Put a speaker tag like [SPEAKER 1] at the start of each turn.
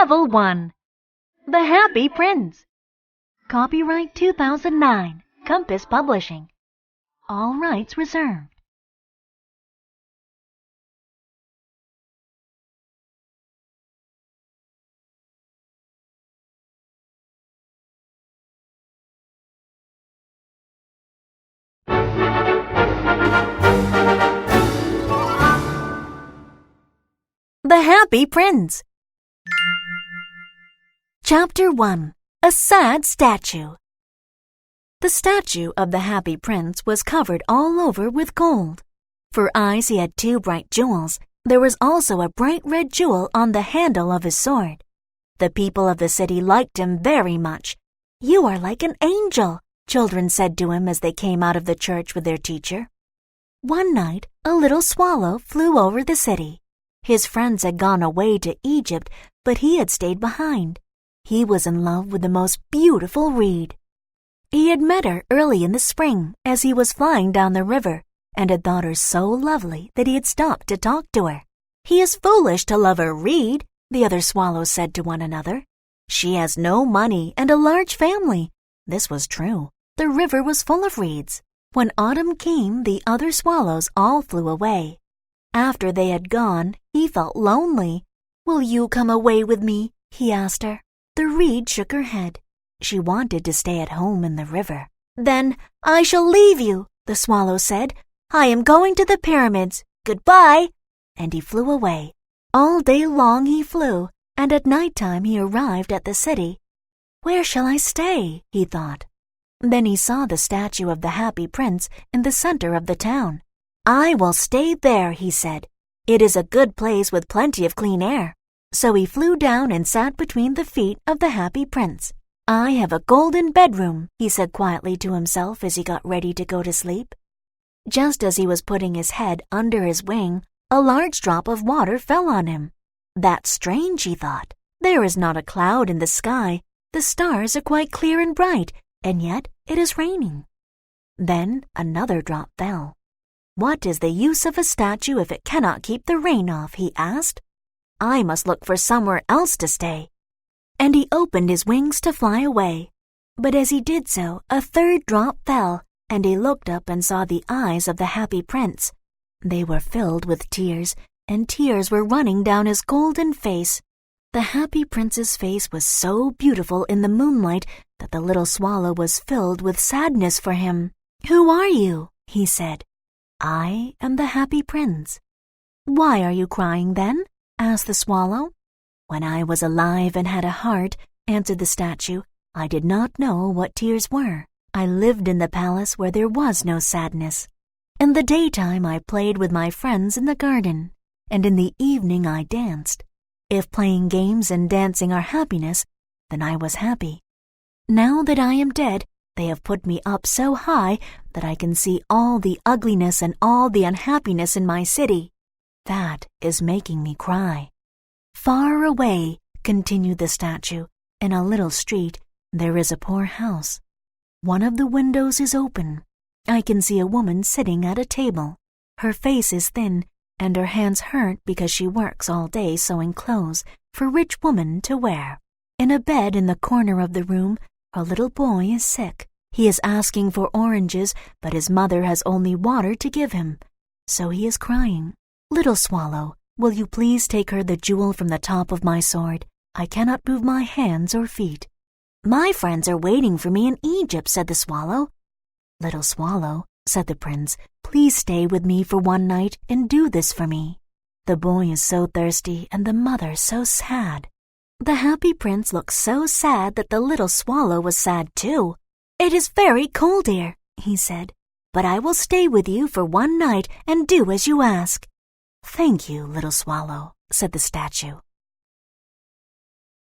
[SPEAKER 1] Level 1. The Happy Prince. Copyright 2009. Compass Publishing. All rights reserved. The Happy Prince. Chapter 1. A Sad Statue. The statue of the Happy Prince was covered all over with gold. For eyes he had 2 bright jewels. There was also a bright red jewel on the handle of his sword. The people of the city liked him very much. "You are like an angel," children said to him as they came out of the church with their teacher. One night, a little swallow flew over the city. His friends had gone away to Egypt, but he had stayed behind. He was in love with the most beautiful reed. He had met her early in the spring as he was flying down the river, and had thought her so lovely that he had stopped to talk to her. "He is foolish to love a reed," the other swallows said to one another. "She has no money and a large family." This was true. The river was full of reeds. When autumn came, the other swallows all flew away. After they had gone, he felt lonely. "Will you come away with me?" he asked her. The reed shook her head. She wanted to stay at home in the river. "Then I shall leave you," the swallow said. "I am going to the pyramids. Goodbye." And he flew away. All day long he flew, and at night time he arrived at the city. "Where shall I stay?" he thought. Then he saw the statue of the Happy Prince in the center of the town. "I will stay there," he said. "It is a good place with plenty of clean air." So he flew down and sat between the feet of the Happy Prince. "I have a golden bedroom," he said quietly to himself as he got ready to go to sleep. Just as he was putting his head under his wing, a large drop of water fell on him. "That's strange," he thought. "There is not a cloud in the sky. The stars are quite clear and bright, and yet it is raining." Then another drop fell. "What is the use of a statue if it cannot keep the rain off?" he asked. "I must look for somewhere else to stay." And he opened his wings to fly away. But as he did so, a third drop fell, and he looked up and saw the eyes of the Happy Prince. They were filled with tears, and tears were running down his golden face. The Happy Prince's face was so beautiful in the moonlight that the little swallow was filled with sadness for him. "Who are you?" he said. "I am the Happy Prince." "Why are you crying then?" asked the swallow. "When I was alive and had a heart," answered the statue, "I did not know what tears were. I lived in the palace where there was no sadness. In the daytime I played with my friends in the garden, and in the evening I danced. If playing games and dancing are happiness, then I was happy. Now that I am dead, they have put me up so high that I can see all the ugliness and all the unhappiness in my city. That is making me cry." "Far away," continued the statue, "in a little street, there is a poor house. One of the windows is open. I can see a woman sitting at a table. Her face is thin, and her hands hurt because she works all day sewing clothes for rich women to wear. In a bed in the corner of the room, a little boy is sick. He is asking for oranges, but his mother has only water to give him. So he is crying. Little swallow, will you please take her the jewel from the top of my sword? I cannot move my hands or feet." "My friends are waiting for me in Egypt," said the swallow. "Little swallow," said the prince, "please stay with me for one night and do this for me. The boy is so thirsty and the mother so sad." The Happy Prince looked so sad that the little swallow was sad too. "It is very cold here," he said, "but I will stay with you for one night and do as you ask." "Thank you, little swallow," said the statue.